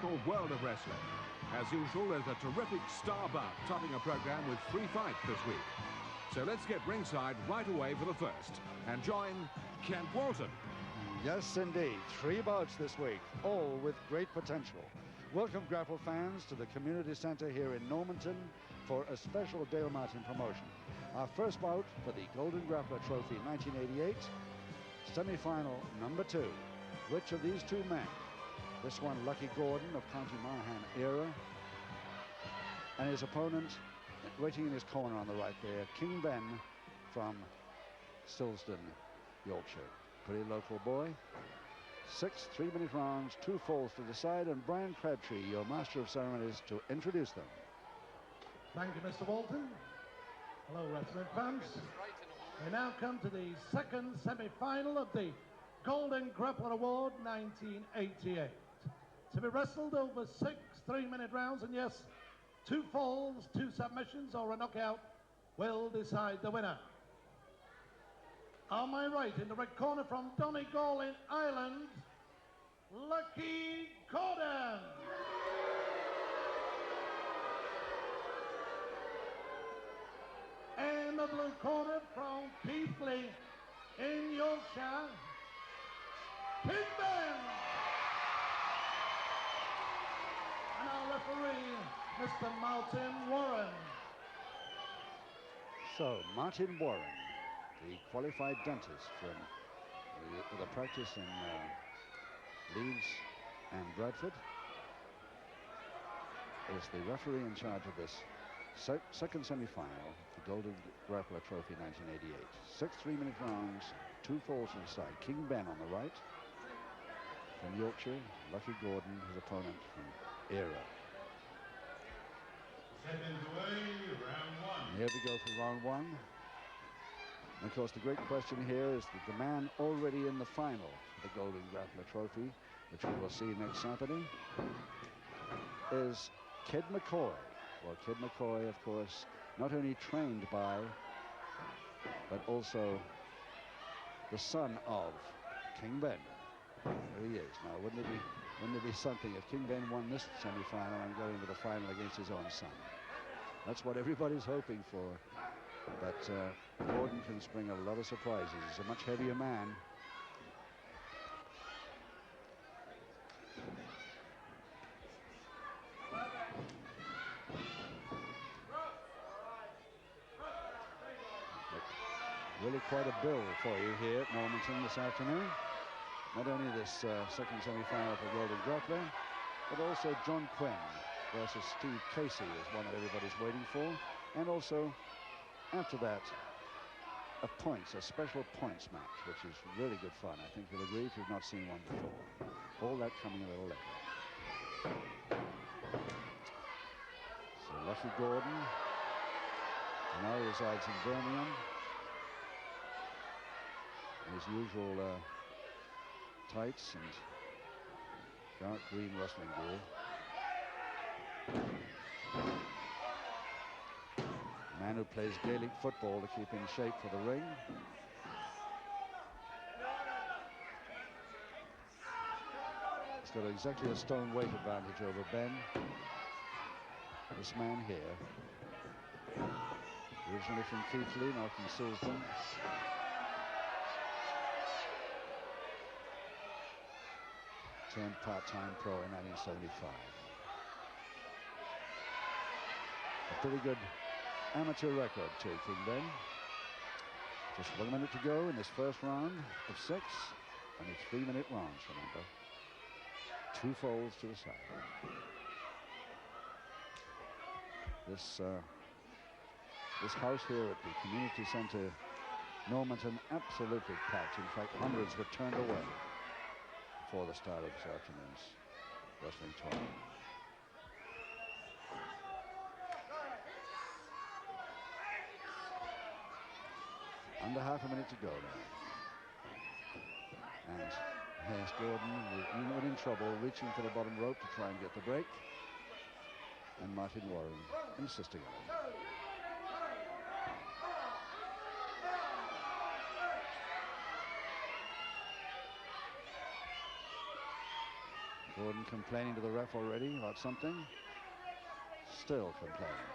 international world of wrestling. As usual, there's a terrific star bout topping a program with 3 fights this week. So let's get ringside right away for the first and join Kent Walton. Yes, indeed. 3 bouts this week, all with great potential. Welcome, Grappler fans, to the Community Center here in Normanton for a special Dale Martin promotion. Our first bout for the Golden Grappler Trophy 1988, semi-final number 2. Which of these 2 men? This one, Lucky Gordon of County Monaghan era, and his opponent, waiting in his corner on the right there, King Ben from Silsden, Yorkshire. Pretty local boy. 6 3-minute rounds, 2 falls to decide, and Brian Crabtree, your master of ceremonies, to introduce them. Thank you, Mr. Walton. Hello, wrestling fans. We now come to the second semi-final of the Golden Grappler Award 1988. To be wrestled over 6 3-minute rounds, and yes, 2 falls, 2 submissions, or a knockout will decide the winner. On my right, in the red corner from Donegal in Ireland, Lucky Gordon. In the blue corner from Keighley in Yorkshire, King Ben. And our referee, Mr. Martin Warren. So, Martin Warren, the qualified dentist from the practice in Leeds and Bradford, is the referee in charge of this second semi-final, the Golden Grappler Trophy 1988. 6 3-minute rounds, 2 falls to the side. King Ben on the right from Yorkshire, Lucky Gordon, his opponent from Era. Seconds away, round 1. And here we go for round 1. And of course, the great question here is that the man already in the final for the Golden Grappler Trophy, which we will see next Saturday, is Kid McCoy. Well, Kid McCoy, of course, not only trained by, but also the son of King Ben. There he is. Now, wouldn't it be something if King Ben won this semi-final and got into the final against his own son? That's what everybody's hoping for. But Gordon can spring a lot of surprises. He's a much heavier man. Really quite a bill for you here at Normanton this afternoon. Not only this second semi-final for Golden Grappler, but also John Quinn versus Steve Casey is one that everybody's waiting for. And also, after that, a special points match, which is really good fun. I think you'll agree if you've not seen one before. All that coming a little later. So Lucky Gordon now resides in Birmingham. His usual tights and dark green wrestling gear. A man who plays Gaelic football to keep in shape for the ring. He's got exactly a stone weight advantage over Ben. This man here, originally from Keighley, now from Silsden. Turned part-time pro in 1975. A pretty good amateur record too, King Ben. Just 1 minute to go in this first round of 6. Only 3-minute rounds, remember. 2 falls to the side. This house here at the Community Center, Normanton, absolutely packed. In fact, hundreds were turned away before the start of this afternoon's wrestling tournament. Under half a minute to go now. And here's Gordon, not in trouble, reaching for the bottom rope to try and get the break. And Martin Warren insisting on it. Gordon complaining to the ref already about something. Still complaining.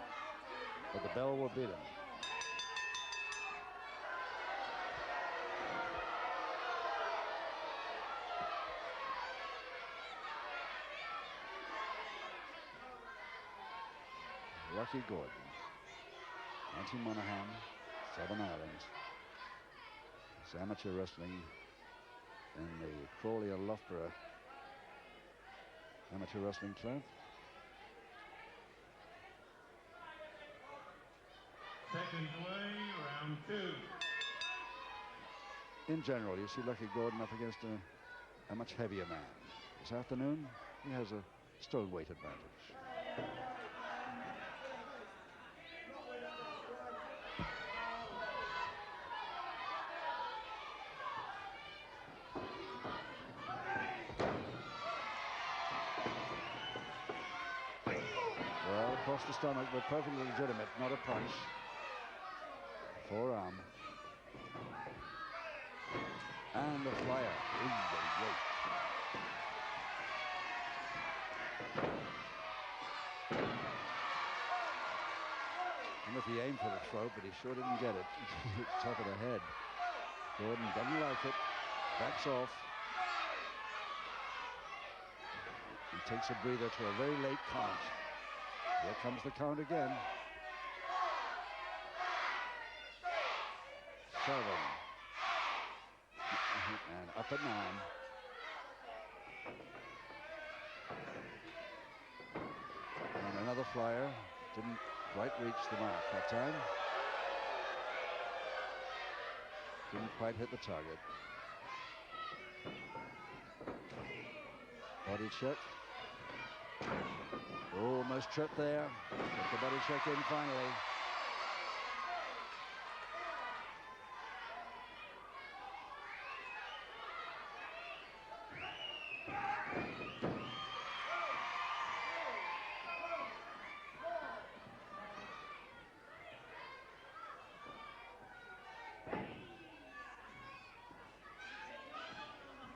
But the bell will beat him. Rocky Gordon. Nancy Monaghan, Southern Ireland. It's amateur wrestling in the Crawley and Loughborough Amateur Wrestling Club. Seconds away, round 2. In general, you see Lucky Gordon up against a much heavier man. This afternoon, he has a stone weight advantage. Well, across the stomach, but perfectly legitimate, not a punch. Forearm. And a flyer. And if he aimed for the throat, but he sure didn't get it. Top of the head. Gordon doesn't like it. Backs off. He takes a breather to a very late count. Here comes the count again. 7. And up at 9. And another flyer. Didn't quite reach the mark that time. Didn't quite hit the target. Body check. Almost tripped there. Get the body check in finally.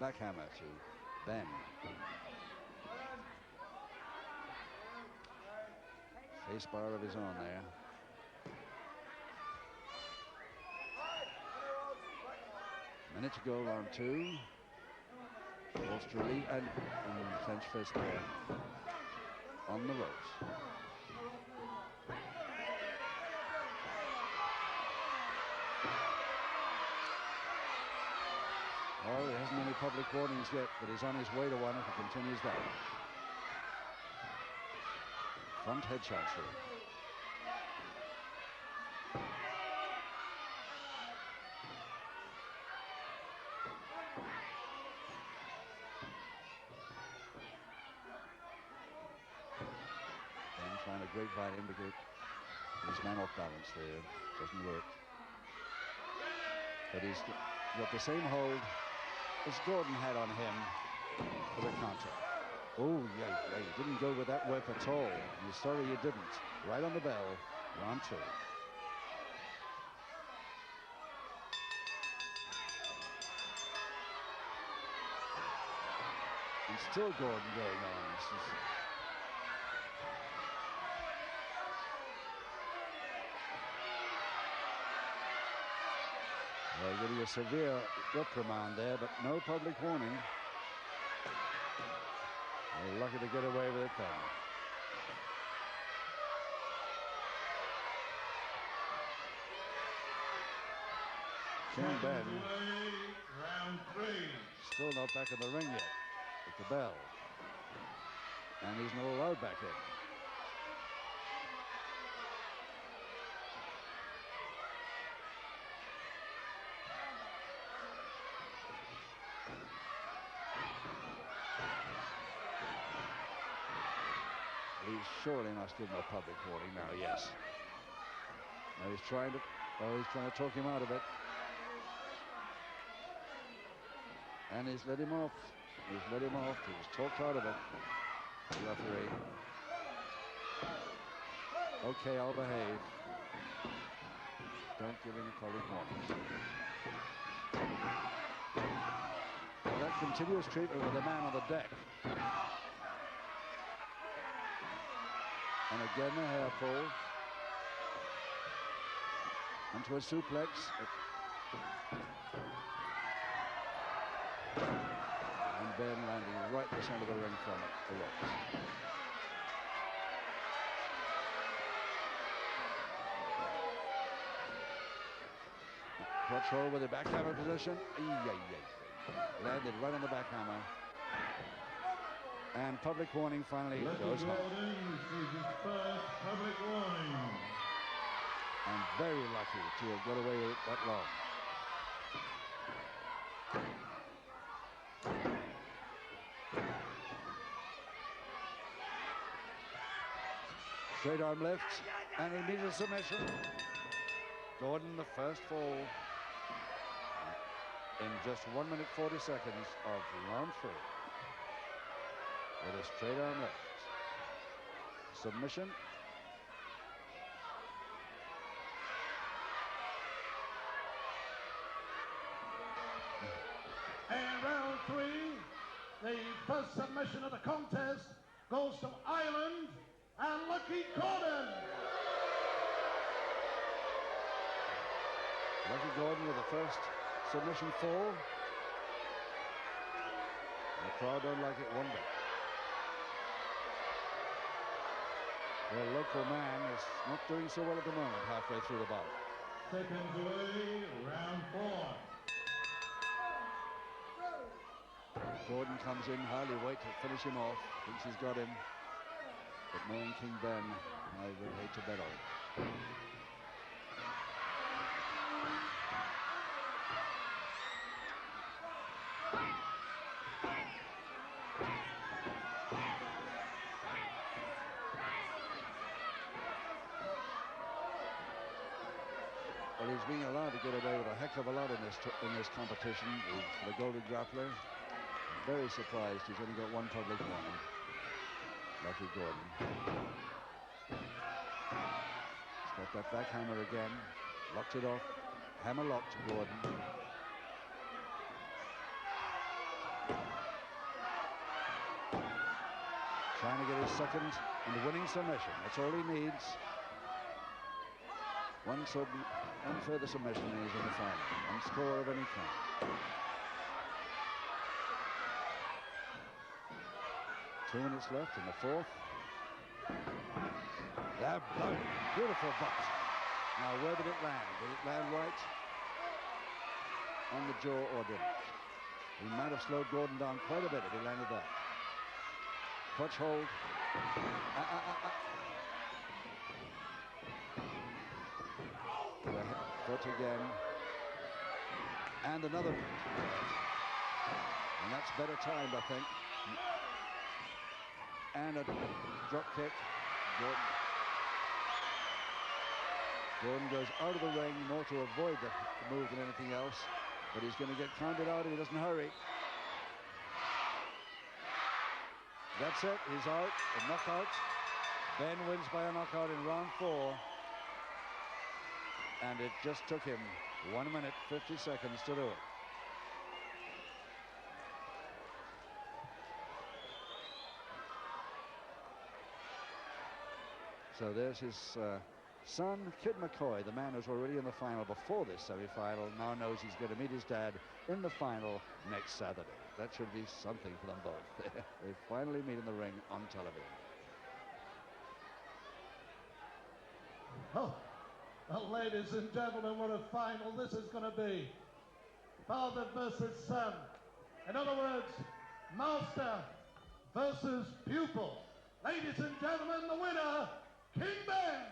Backhammer to Ben. Face bar of his own there. Minute to go, round 2. Forced to relief and clench fist there on the ropes. Well, there hasn't any public warnings yet, but he's on his way to one if he continues that. Front head chancery. Ben trying to grapevine him to get his man off balance there. Doesn't work. But he's got the same hold as Gordon had on him for the counter. Oh, yeah, you didn't go with that whip at all. You're sorry you didn't. Right on the bell, round 2. And still Gordon going on. This is... Well, getting a severe reprimand there, but no public warning. They're lucky to get away with it then. King Ben. Round 3. Still not back in the ring yet with the bell. And he's not allowed back in. He surely must give him a public warning now, yes. Now he's trying to talk him out of it. And he's let him off. He's let him off. He was talked out of it. The referee. Okay, I'll behave. Don't give any public warnings. Well, that continuous treatment with the man on the deck. And again the hair pull. Into a suplex. And Ben landing right in the center of the ring from the ropes. Clutch hold with the backhammer position. Landed right on the backhammer. And public warning finally goes home. This is his first public warning. And very lucky to have got away with it that long. Straight arm lift and immediate submission. Gordon, the first fall in just 1 minute 40 seconds of round 3. With a straight arm lift. Submission. And round 3, the first submission of the contest goes to Ireland and Lucky Gordon. Lucky Gordon with the first submission fall. The crowd don't like it one bit. Their local man is not doing so well at the moment, halfway through the bout. Seconds away, round 4. Gordon comes in, hardly wait to finish him off. Thinks he's got him. But knowing King Ben, I would hate to bet on it. Well, he's being allowed to get away with a heck of a lot in this competition. The Golden Grappler. Very surprised he's only got one public warning. Lucky Gordon. He's got that back hammer again. Locked it off. Hammer locked Gordon. Trying to get his second and winning submission. That's all he needs. One further submission and he's in the final. One score of any kind. 2 minutes left in the 4th. That beautiful butt. Now, where did it land? Did it land right on the jaw or didn't it? He might have slowed Gordon down quite a bit if he landed that. Clutch hold. Foot again. And another. And that's better timed, I think. And a drop kick. Gordon goes out of the ring more to avoid the move than anything else, but he's going to get counted out if he doesn't hurry. That's it. He's out. A knockout. Ben wins by a knockout in round 4. And it just took him 1 minute 50 seconds to do it. So there's his son, Kid McCoy, the man who's already in the final before this semi-final, now knows he's going to meet his dad in the final next Saturday. That should be something for them both. They finally meet in the ring on television. Oh, well, ladies and gentlemen, what a final this is going to be. Father versus son. In other words, master versus pupil. Ladies and gentlemen, the winner, King Ben.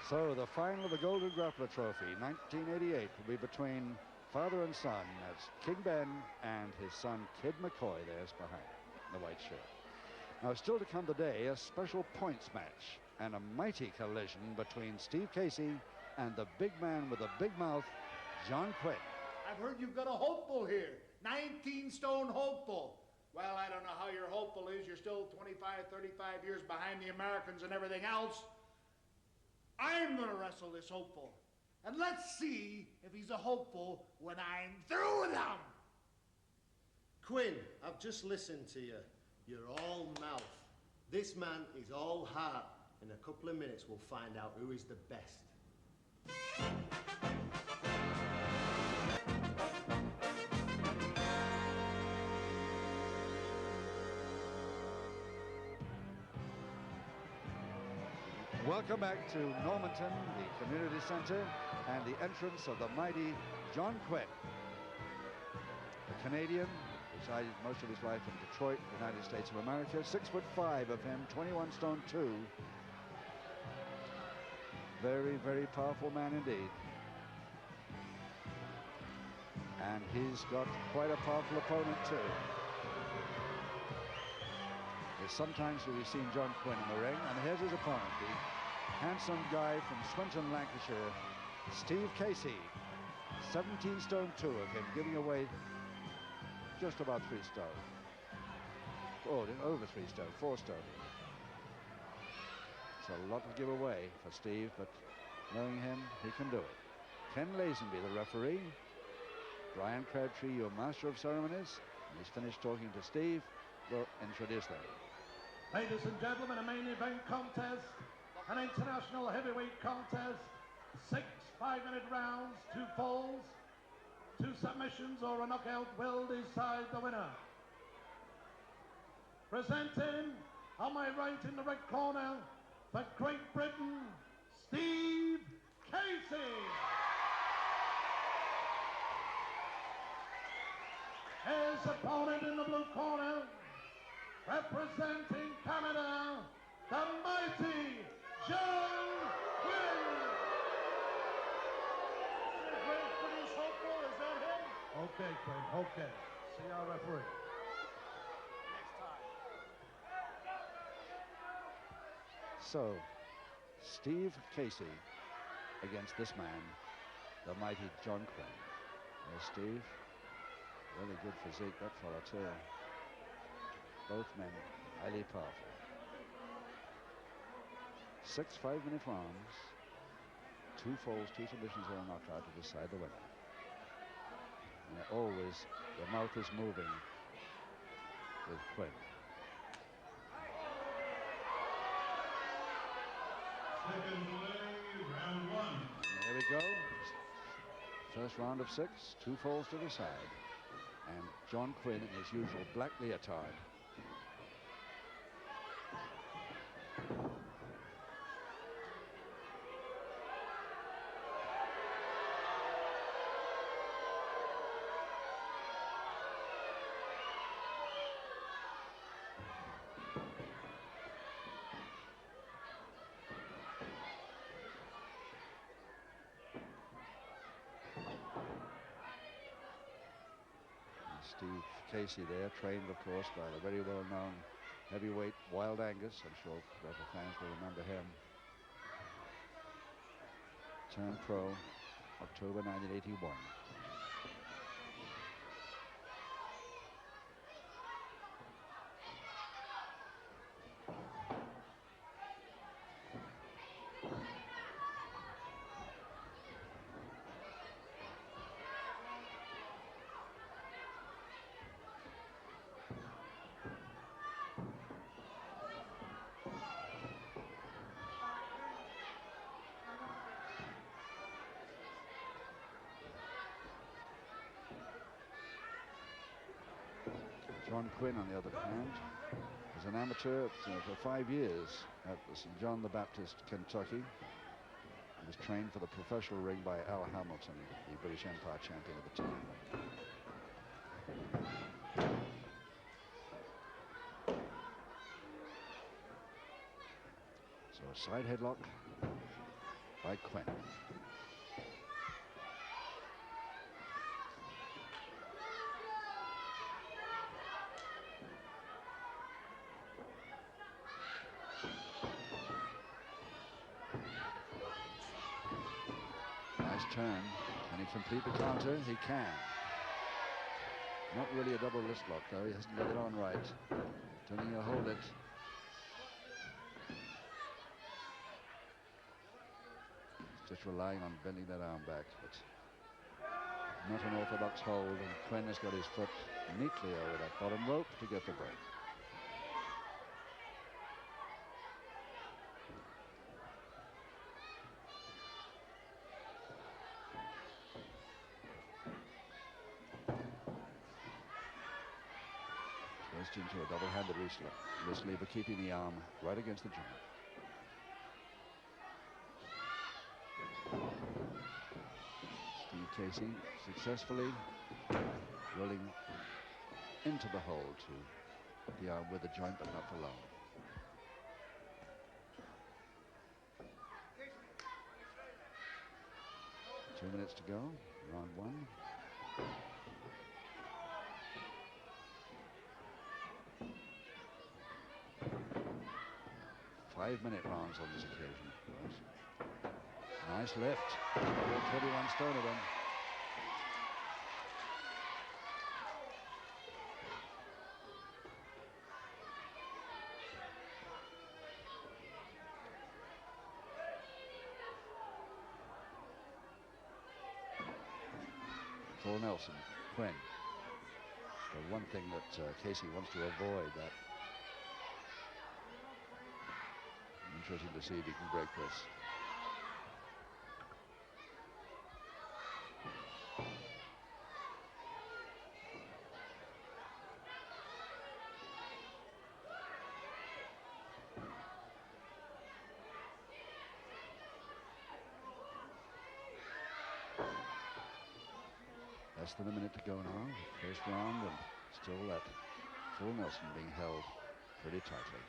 So the final of the Golden Grappler Trophy, 1988, will be between father and son. That's King Ben and his son, Kid McCoy. There's behind the white shirt. Now, still to come today, a special points match and a mighty collision between Steve Casey and the big man with the big mouth, John Quinn. I've heard you've got a hopeful here. 19-stone hopeful. Well, I don't know how your hopeful is. You're still 25, 35 years behind the Americans and everything else. I'm going to wrestle this hopeful. And let's see if he's a hopeful when I'm through with him. Quinn, I've just listened to you. You're all mouth. This man is all heart. In a couple of minutes, we'll find out who is the best. Welcome back to Normanton, the community center, and the entrance of the mighty John Quinn. The Canadian, resided most of his life in Detroit, United States of America. 6'5" of him, 21 stone 2. Very, very powerful man indeed. And he's got quite a powerful opponent too. Sometimes we've seen John Quinn in the ring, and here's his opponent, the handsome guy from Swinton, Lancashire, Steve Casey. 17 stone 2 of him, giving away just about 3 stone. Oh, over 3 stone, 4 stone. It's a lot to give away for Steve, but knowing him, he can do it. Ken Lazenby, the referee. Brian Crabtree, your master of ceremonies. And he's finished talking to Steve. We'll introduce them. Ladies and gentlemen, a main event contest, an international heavyweight contest, 6 5-minute rounds, 2 falls, 2 submissions or a knockout will decide the winner. Presenting on my right in the red corner, for Great Britain, Steve Casey. His opponent in the blue corner, representing Canada, the mighty John Quinn. Great British hopeful, is that him? Okay, Quinn, okay. See our referee. Next time. So, Steve Casey against this man, the mighty John Quinn. There's Steve. Really good physique, that fella too. Both men highly powerful. 6 5-minute rounds, 2 falls, 2 submissions or a knockout to decide the winner. And always the mouth is moving with Quinn. Second delay, round 1. And there we go. First round of 6, 2 falls to decide. And John Quinn in his usual black leotard. Steve Casey there, trained of course by the very well-known heavyweight Wild Angus. I'm sure Grappler fans will remember him. Turned pro October 1981. John Quinn, on the other hand, was an amateur for 5 years at the St. John the Baptist, Kentucky. He was trained for the professional ring by Al Hamilton, the British Empire champion at the time. So a side headlock by Quinn. Turn. Can he complete the counter? He can. Not really a double wrist lock though. He hasn't got it on right. Turning, he'll hold it. Just relying on bending that arm back. But Not an orthodox hold, and Quinn has got his foot neatly over that bottom rope to get the break. Twisted into a double-handed wrist lever, keeping the arm right against the joint. Casey successfully rolling into the hole to the arm with the joint, but not for long. Two minutes to go, round one. Five-minute rounds on this occasion, of course. Nice lift. All 21 stone of them. For Nelson, Quinn. The one thing that Casey wants to avoid, that. Interesting to see if he can break this. Less than a minute to go now. First round, and still that full Nelson being held pretty tightly.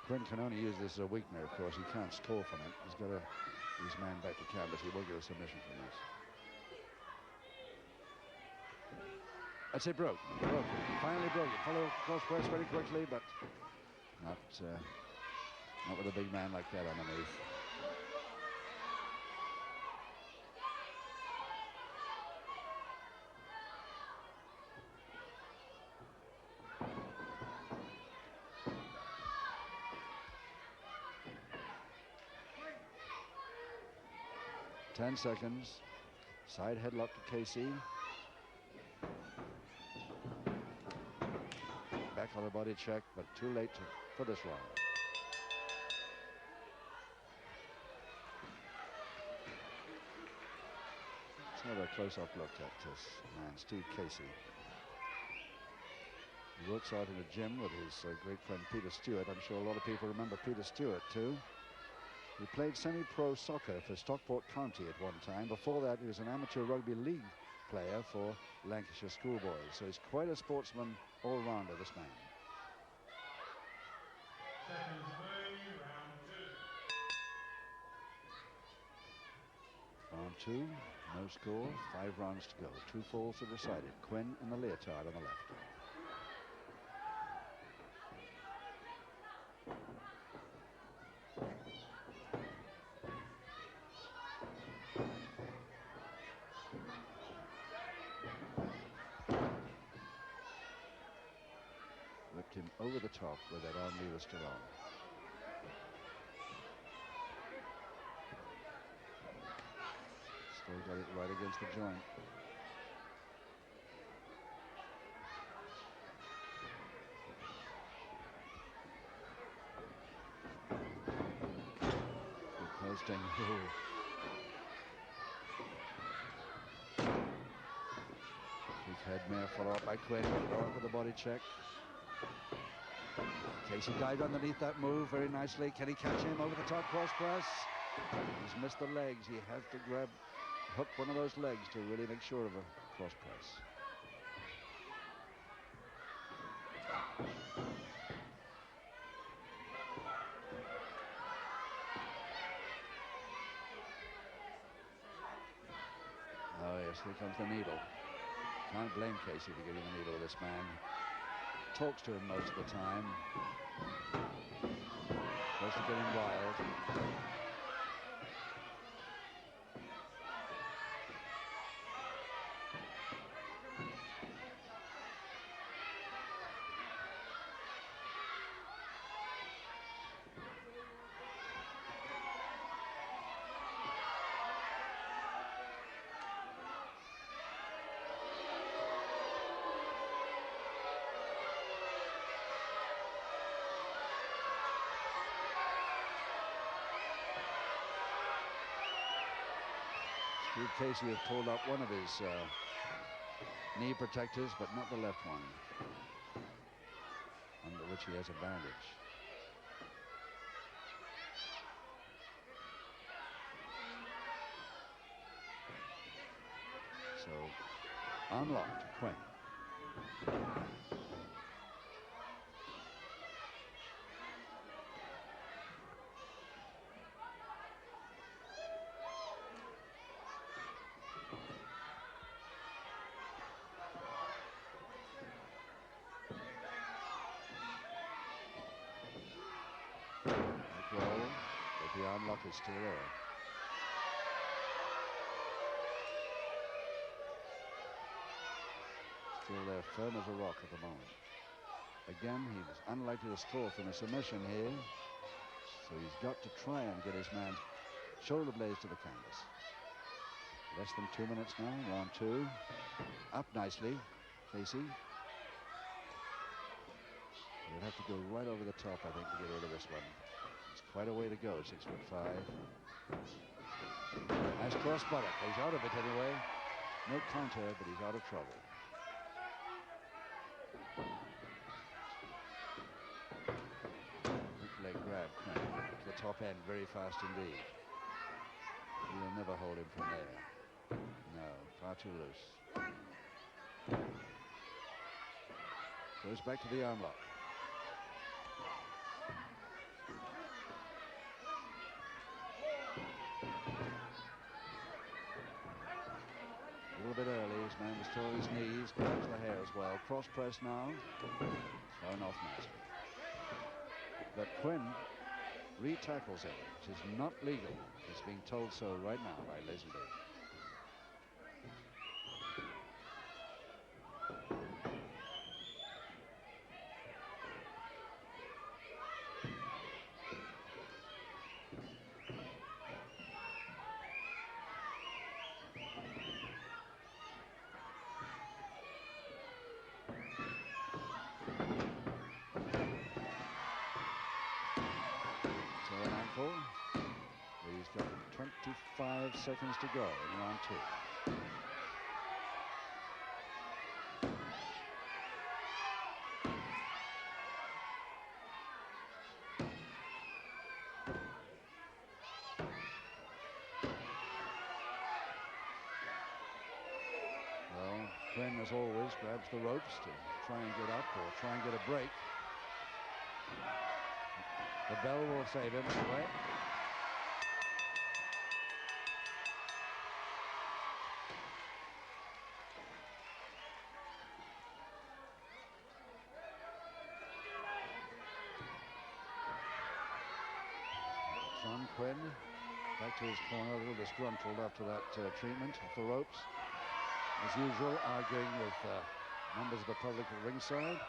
Quinn can only use this as a weakener, of course. He can't score from it. He's got to his man back to canvas. He will get a submission from this. That's it, broke. Finally broke. Follow cross press very quickly, but not with a big man like that underneath. Ten seconds. Side headlock to Casey. Back on the body check, but too late for this round. Let's have a close-up look at this man, Steve Casey. He works out in a gym with his great friend Peter Stewart. I'm sure a lot of people remember Peter Stewart too. He played semi-pro soccer for Stockport County at one time. Before that, he was an amateur rugby league player for Lancashire Schoolboys. So he's quite a sportsman all-rounder, this man. Round two, no score, 5 rounds to go. 2 falls are decided. Quinn in the leotard on the left. Whipped him over the top with that arm lever still on. Still got it right against the joint. Good posting. Big head mare follow up by Quinn. Throw up with the body check. Casey dived underneath that move very nicely. Can he catch him over the top cross press? He's missed the legs. He has to hook one of those legs to really make sure of a cross press. Oh yes, here comes the needle. Can't blame Casey for giving the needle to this man. Talks to him most of the time. Tries to get him wild. Steve Casey has pulled up one of his knee protectors, but not the left one, under which he has a bandage. So, unlocked, Quinn. Roll, but the unlock is still there. Still there, firm as a rock at the moment. Again, he's unlikely to score from a submission here, so he's got to try and get his man's shoulder blades to the canvas. Less than 2 minutes now, round 2. Up nicely, Casey. He'll have to go right over the top, I think, to get rid of this one. It's quite a way to go, 6'5". Nice cross buttock. He's out of it anyway. No counter, but he's out of trouble. Hook leg grab, Quinn. To the top end, very fast indeed. He'll never hold him from there. No, far too loose. Goes back to the arm lock. A little bit early, his man was still on his knees, grabs the hair as well. Cross press now, thrown off nicely. But Quinn re-tackles him, which is not legal. He's being told so right now by Leslie. He's got 25 seconds to go in round 2. Well, Quinn, as always, grabs the ropes to try and get up or try and get a break. The bell will save him anyway. Quinn back to his corner, a little disgruntled after that treatment off the ropes. As usual, arguing with members of the public at ringside.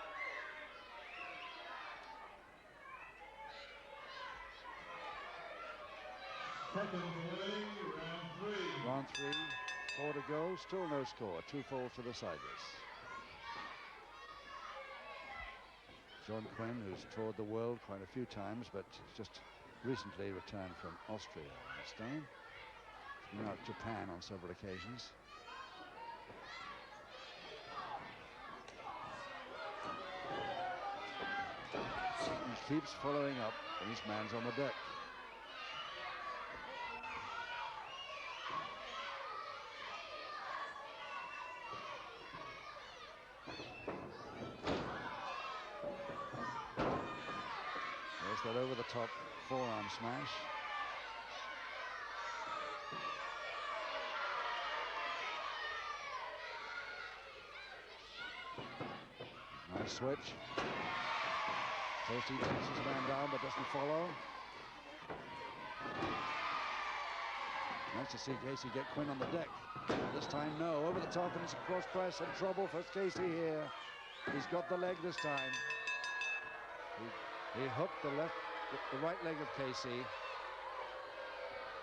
Second away, round 3. Round 3, 4 to go, still no score. 2 falls to the siders. John Quinn, who's toured the world quite a few times, but just recently returned from Austria, I understand. He's been out to Japan on several occasions. He keeps following up, and his man's on the deck. There's that over the top forearm smash. Nice switch. First he takes his man down but doesn't follow. Nice to see Casey get Quinn on the deck. This time no, over the top, and it's a cross press and trouble for Casey here. He's got the leg this time. He hooked the right leg of Casey.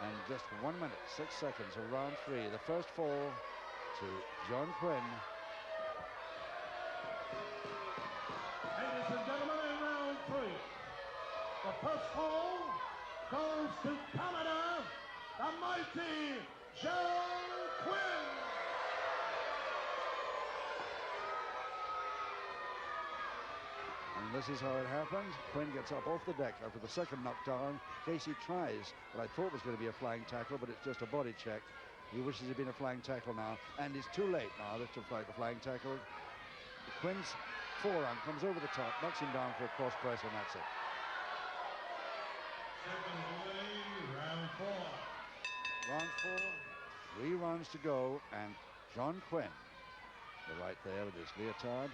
And just 1 minute, 6 seconds of round 3. The first fall to John Quinn. Ladies and gentlemen, in round 3, the first fall goes to Canada, the mighty Quinn. And this is how it happened. Quinn gets up off the deck after the second knockdown. Casey tries what I thought was going to be a flying tackle, but it's just a body check. He wishes it had been a flying tackle now, and it's too late now to fight the flying tackle. Quinn's forearm comes over the top, knocks him down for a cross press, and that's it. Second away, round 4. Round 4, 3 rounds to go, and John Quinn, the right there with his leotard,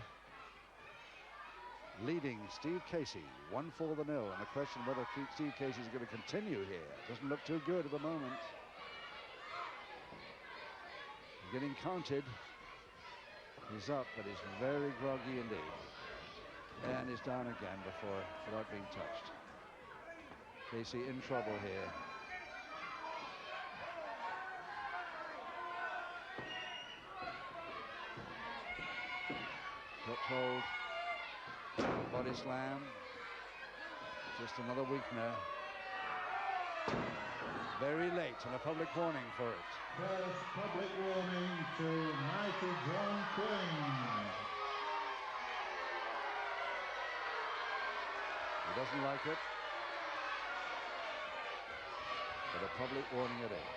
leading Steve Casey 1-4-0, and the question whether Steve Casey is going to continue here. Doesn't look too good at the moment. Getting counted. He's up, but he's very groggy indeed. And he's down again without being touched. Casey in trouble here. Hook hold. Body slam. Just another weakener. Very late, and a public warning for it. First public warning to Michael John Quinn. He doesn't like it, but a public warning it is.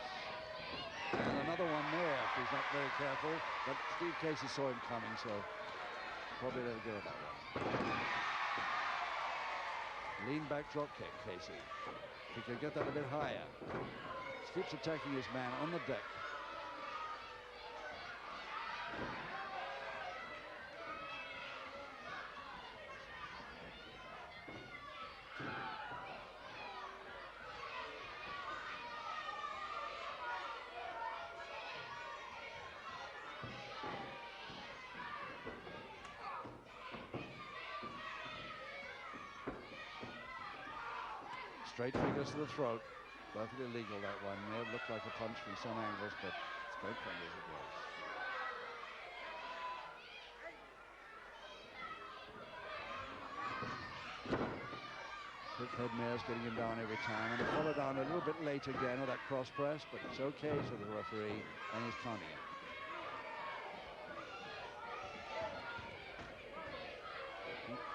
And another one there if he's not very careful, but Steve Casey saw him coming, so probably let go of that one. Lean back drop kick, Casey. He could get that a bit higher. He keeps attacking his man on the deck. Straight fingers to the throat. Perfectly legal, that one. May have looked like a punch from some angles, but straight fingers it was. Quick head mare's getting him down every time, and he followed down a little bit late again with that cross press, but it's okay, said the referee, and he's counting it.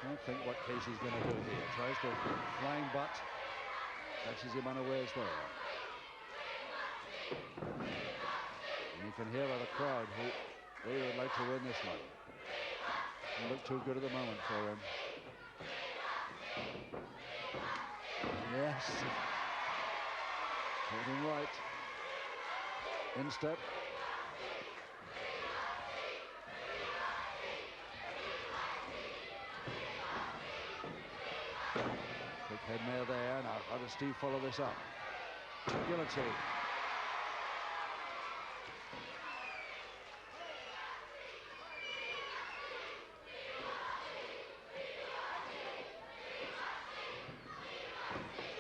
Can't think what Casey's going to do here. Tries to flying butt. Catches him unawares there. And you can hear by the crowd who they would like to win this one. Doesn't look too good at the moment for him. Yes. Caught him right. Instep. Quick head mare there. Now, how does Steve follow this up? Guillotine.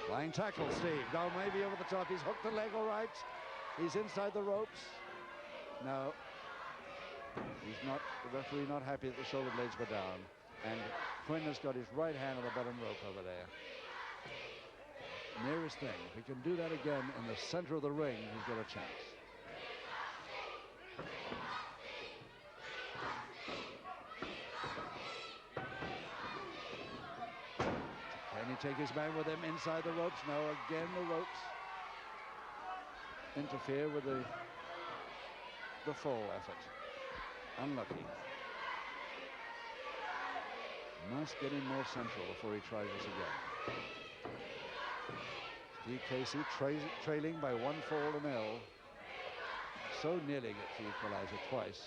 Flying tackle, Steve. Now maybe over the top. He's hooked the leg all right. He's inside the ropes. No. He's not, the referee not happy that the shoulder blades were down. And Quinn has got his right hand on the bottom rope over there. Nearest thing. If he can do that again in the center of the ring, he's got a chance. Can he take his man with him inside the ropes? No, again the ropes interfere with the full effort. Unlucky. Must get in more central before he tries this again. Steve Casey trailing by 1-4-0. So nearly gets the equalizer twice.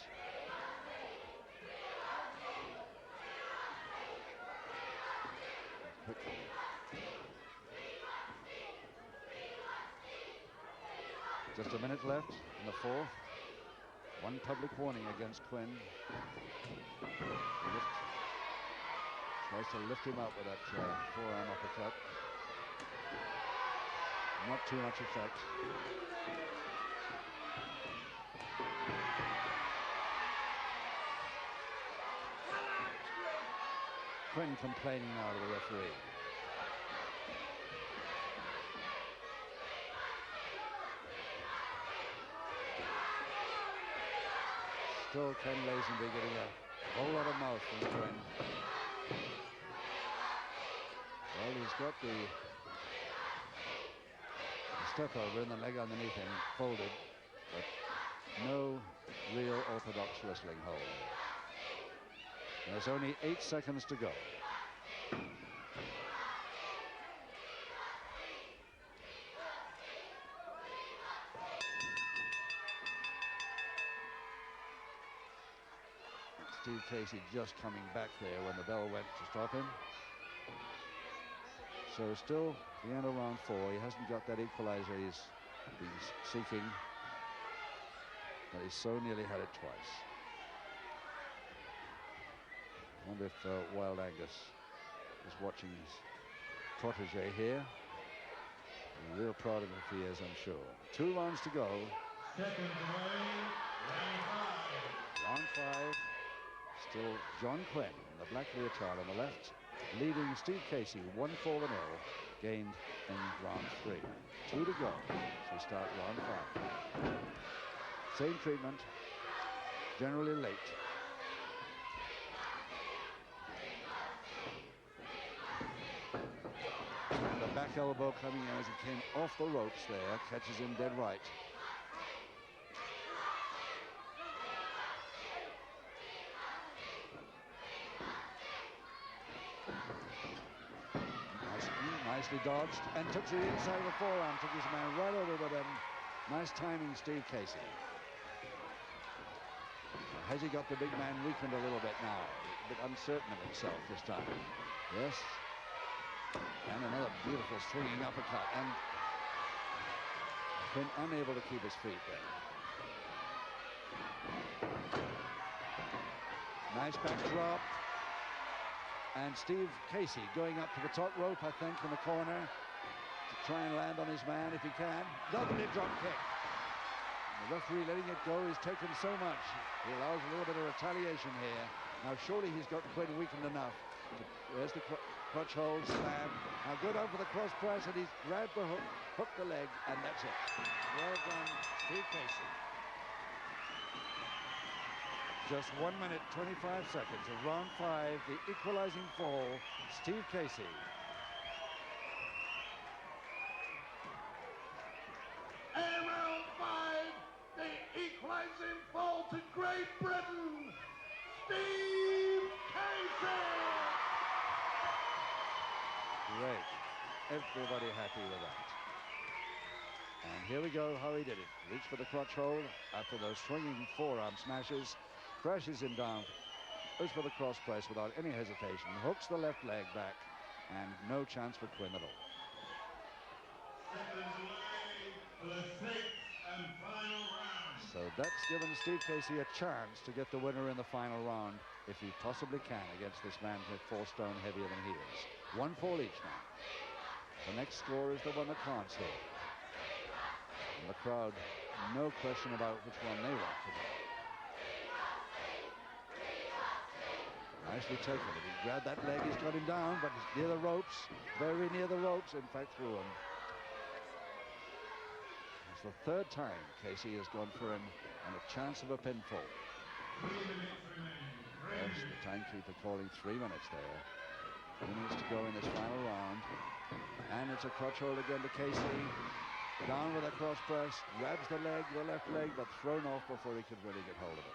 Just a minute left in the fourth. One public warning against Quinn. Tries to lift him up with that forearm uppercut. Not too much effect. Quinn complaining now to the referee. still Ken Lazenby getting a whole lot of mouth from Quinn. Well, he's got the step over and the leg underneath him folded, but no real orthodox wrestling hold. There's only 8 seconds to go. Steve Casey just coming back there when the bell went to stop him. So still the end of round 4. He hasn't got that equalizer he's been seeking, but he's so nearly had it twice. I wonder if Wild Angus is watching his protege here. I'm real proud of him if he is, I'm sure. 2 rounds to go. Seconds away, Round 5. Still John Quinn in the black leotard on the left, leading Steve Casey 1-4-0, gained in round 3. 2 to go as we start round 5. Same treatment, generally late. And the back elbow coming in as he came off the ropes there, catches him dead right. Nicely dodged and took to the inside of the forearm, took his man right over with him. Nice timing, Steve Casey. Has he got the big man weakened a little bit now? A bit uncertain of himself this time. Yes. And another beautiful swinging uppercut, and Quinn unable to keep his feet there. Nice backdrop. And Steve Casey going up to the top rope, I think, in the corner to try and land on his man if he can. Lovely drop kick. And the referee letting it go. He's taken so much. He allows a little bit of retaliation here. Now surely he's got Quinn weakened enough. There's the crutch hold, slam. Now go down for the cross press, and he's grabbed the hook, hooked the leg, and that's it. Well done, Steve Casey. Just 1 minute, 25 seconds of round 5, the equalizing fall, Steve Casey. And round 5, the equalizing fall to Great Britain, Steve Casey. Great. Everybody happy with that. And here we go, how he did it. Reached for the crotch hold after those swinging forearm smashes. Crashes him down, goes for the cross press without any hesitation, hooks the left leg back, and no chance for Quinn at all. seconds away for the 6th and final round. So that's given Steve Casey a chance to get the winner in the final round, if he possibly can, against this man who's 4 stone heavier than he is. 1 fall each now. The next score is the one that counts here. And the crowd, no question about which one they want to know. Nicely taken. If he grabbed that leg, he's got him down, but he's near the ropes, very near the ropes, in fact through him. It's the 3rd time Casey has gone for him and a chance of a pinfall. 3 minutes remaining. Yes, the timekeeper calling 3 minutes there. 3 minutes to go in this final round. And it's a crotch hold again to Casey. Down with a cross press, grabs the leg, the left leg, but thrown off before he could really get hold of it.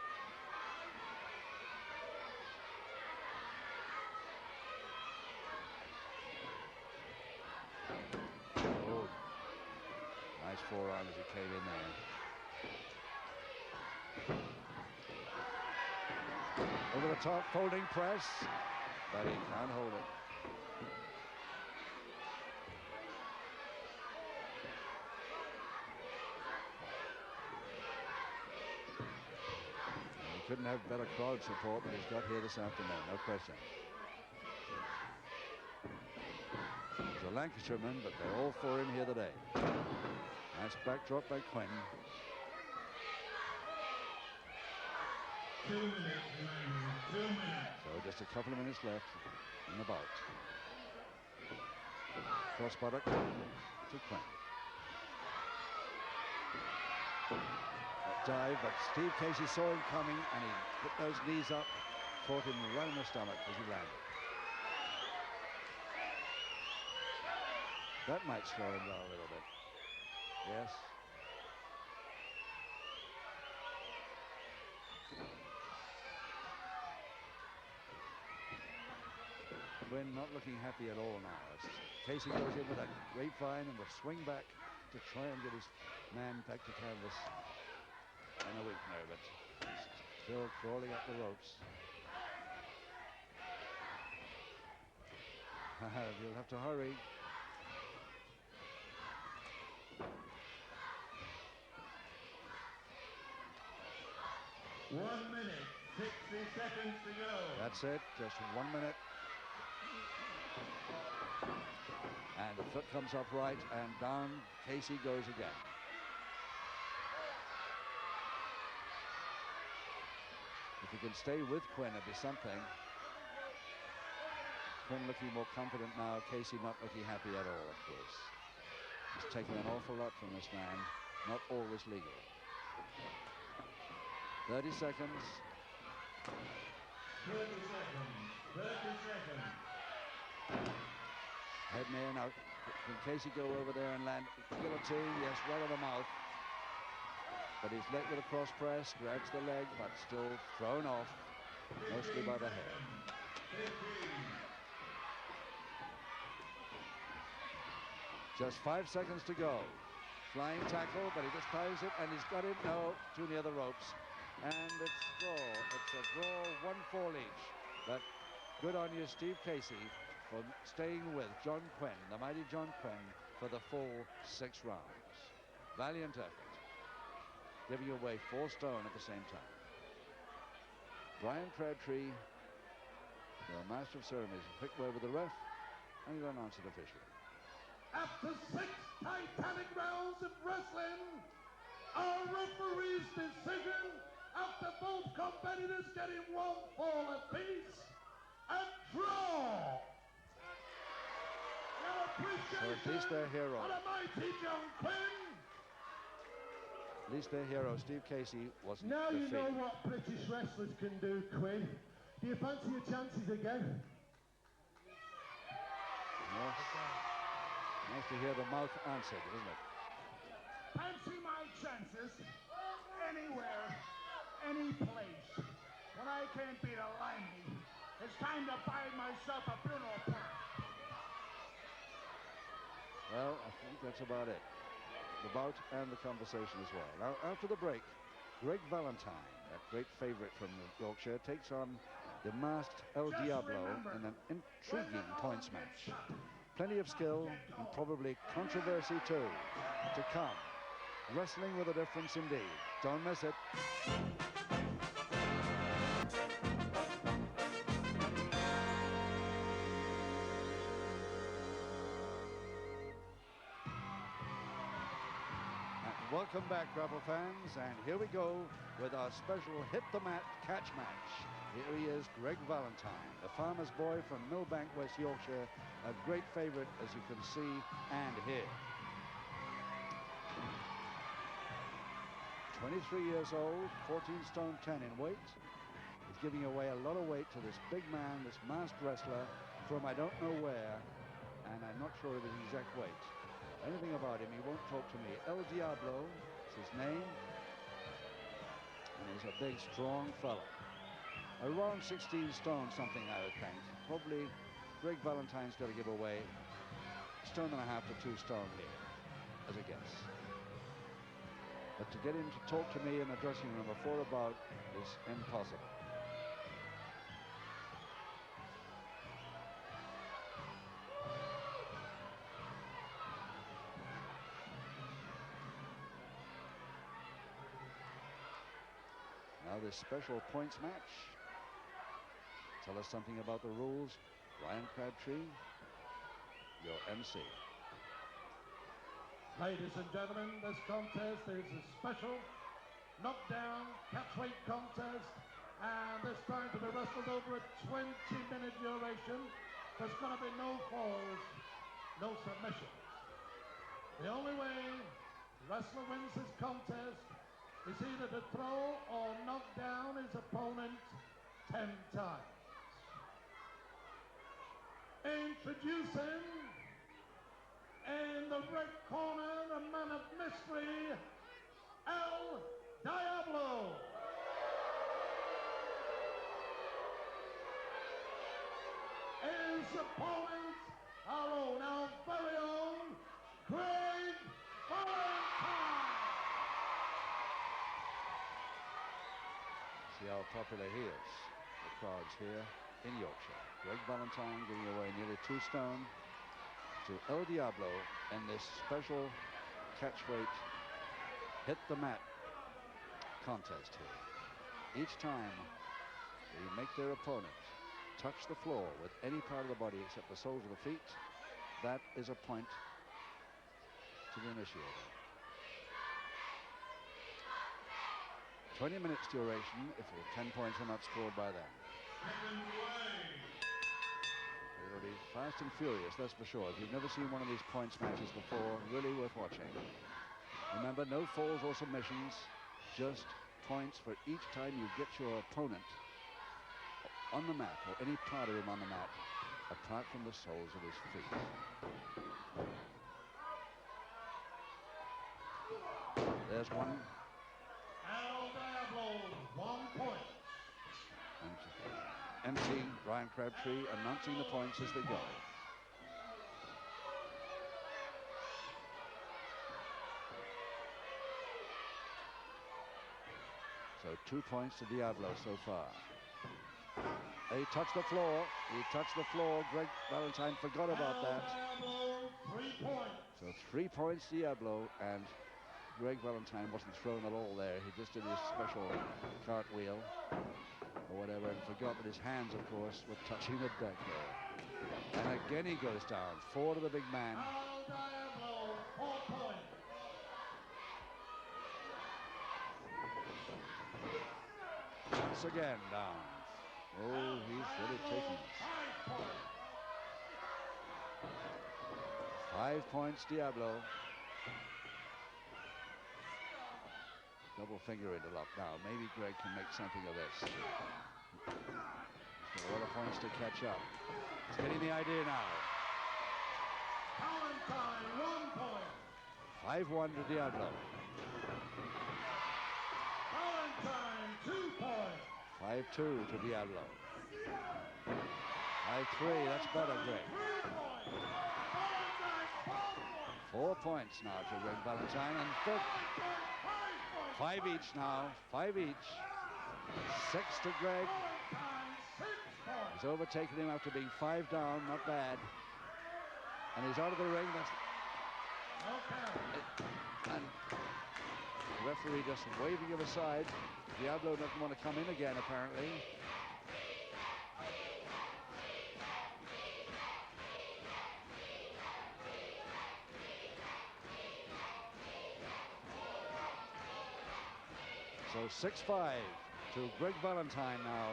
Nice forearm as he came in there. Over the top, folding press, but he can't hold it. He couldn't have better crowd support than he's got here this afternoon, no question. He's a Lancashireman, but they're all 4 in here today. Nice backdrop by Quinn. 2 minutes remaining. 2 minutes. So just a couple of minutes left in the bout. Cross buttock to Quinn. dive, but Steve Casey saw him coming and he put those knees up, caught him right in the stomach as he landed. That might slow him down a little bit. Yes. Quinn not looking happy at all now. As Casey goes in with a grapevine and the swing back to try and get his man back to canvas. And a weakener, but he's still crawling up the ropes. You'll have to hurry. One minute, 60 seconds to go. That's it, just 1 minute. And the foot comes up right, and down Casey goes again. If he can stay with Quinn, it'd be something. Quinn looking more confident now, Casey not looking happy at all, of course. He's taken an awful lot from this man, not always legal. 30 seconds. 30 seconds. 30 seconds. Head near now. Can Casey go over there and land guillotine? Yes, right on the mouth. But he's let with a cross press, grabs the leg, but still thrown off, mostly by the head. 15. Just 5 seconds to go. Flying tackle, but he just ties it, and he's got it. No, too near the ropes. And it's draw. It's a draw, 1-4 each. But good on you, Steve Casey, for staying with John Quinn, the mighty John Quinn, for the full 6 rounds. Valiant effort, giving away 4 stone at the same time. Brian Crabtree, the master of ceremonies, a quick word with the ref, and he'll announce it officially. After 6 titanic rounds of wrestling, our referee's decision, after both competitors getting 1 fall apiece, a draw. So at least their hero. For the mighty John Quinn. At least their hero, Steve Casey, wasn't Now you defeated. know what British wrestlers can do, Quinn. Do you fancy your chances again? Yes. Nice to hear the mouth answered, isn't it? Fancy my chances anywhere, any place. When I can't beat a limey, it's time to buy myself a funeral park. Well, I think that's about it. The bout and the conversation as well. Now, after the break, Greg Valentine, that great favorite from Yorkshire, takes on the masked El Diablo in an intriguing points match. Plenty of skill and probably controversy too to come. Wrestling with a difference indeed. Don't miss it. Welcome back, Grapple fans, and here we go with our special Hit the Mat catch match. Here he is, Greg Valentine, the farmer's boy from Millbank, West Yorkshire, a great favorite, as you can see and hear. 23 years old, 14 stone 10 in weight. He's giving away a lot of weight to this big man, this masked wrestler from I don't know where, and I'm not sure of his exact weight. Anything about him, he won't talk to me. El Diablo is his name, and he's a big, strong fellow. Around 16 stone something, I would think. Probably Greg Valentine's got to give away 1.5 to 2 stone here, as a guess. But to get him to talk to me in the dressing room before a bout is impossible. Now this special points match. Tell us something about the rules. Ryan Crabtree, your MC. Ladies and gentlemen, this contest is a special knockdown catchweight contest, and this time to be wrestled over a 20-minute duration. There's going to be no falls, no submission. The only way the wrestler wins this contest is either to throw or knock down his opponent 10 times. Introducing, in the red corner, the man of mystery, El Diablo. His opponent, our own, our very own, Greg Valentine. See how popular he is. The crowds here in Yorkshire. Greg Valentine giving away nearly 2 stone to El Diablo in this special catchweight hit the mat contest here. Each time they make their opponent touch the floor with any part of the body except the soles of the feet, that is a point to the initiator. 20 minutes duration if 10 points are not scored by them. It'll be fast and furious, that's for sure. If you've never seen one of these points matches before, really worth watching. Remember, no falls or submissions, just points for each time you get your opponent on the mat, or any part of him on the mat, apart from the soles of his feet. There's one. El Diablo, 1 point. And MC Brian Crabtree announcing the points as they go. So 2 points to Diablo so far. He touched the floor. He touched the floor. Greg Valentine forgot about that. Diablo, 3 points. So 3 points Diablo, and Greg Valentine wasn't thrown at all there. He just did his special cartwheel or whatever and forgot that his hands, of course, were touching the deck there. And again he goes down. 4 to the big man. El Diablo, 4 points. Once again down. Oh, he's really taking this. 5 points. 5 points Diablo. Double finger interlock now. Maybe Greg can make something of this. He's got a lot of points to catch up. He's getting the idea now. Valentine, 1 point. 5-1 to Diablo. Valentine, 2 points. 5-2 to Diablo. 5-3, that's better, Greg. 3 points. Valentine, 4 points. 4 points now to Greg Valentine, and 5 each now. 5 each. 6 to Greg. Valentine, 6 points. He's overtaken him after being 5 down, not bad. And he's out of the ring. That's and the referee just waving him aside. Diablo doesn't want to come in again, apparently. So 6-5 to Greg Valentine now,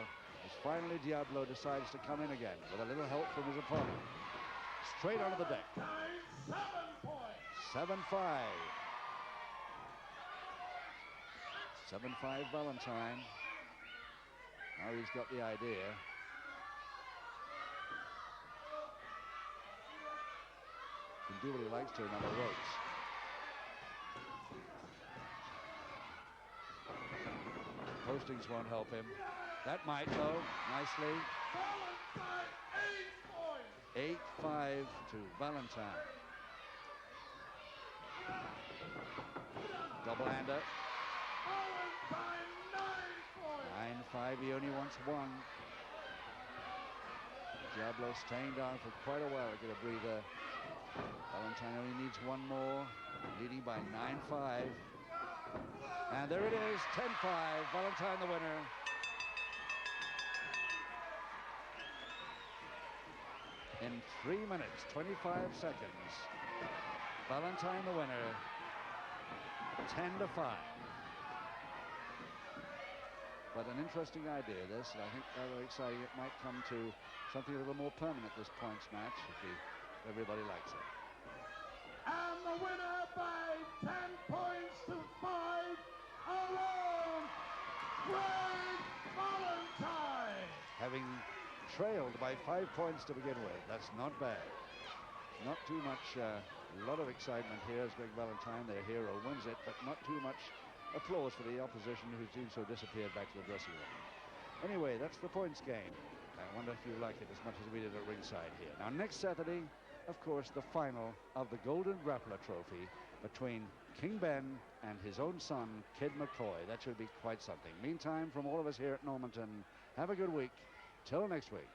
as finally Diablo decides to come in again with a little help from his opponent. Straight onto the deck. 7 points. 7-5. 7-5 Valentine. Now he's got the idea. Can do what he likes to on the ropes. Postings won't help him. That might, though, nicely. Valentine, 8 points. 8-5 to Valentine. Double-hander. Valentine, 9 points. 9-5, he only wants 1. Diablo staying down for quite a while to get a breather. Valentine only needs 1 more, leading by 9-5. And there it is, 10-5, Valentine the winner. In 3 minutes, 25 seconds, Valentine the winner, 10-5. But an interesting idea, this, and I think rather exciting. It might come to something a little more permanent, this points match, if everybody likes it. And the winner by 10 points to 5, our trailed by 5 points to begin with. That's not bad. Not too much, a lot of excitement here as Greg Valentine, their hero, wins it, but not too much applause for the opposition who seems to have disappeared back to the dressing room. Anyway, that's the points game. I wonder if you like it as much as we did at ringside here. Now, next Saturday, of course, the final of the Golden Grappler Trophy between King Ben and his own son, Kid McCoy. That should be quite something. Meantime, from all of us here at Normanton, have a good week. Till next week.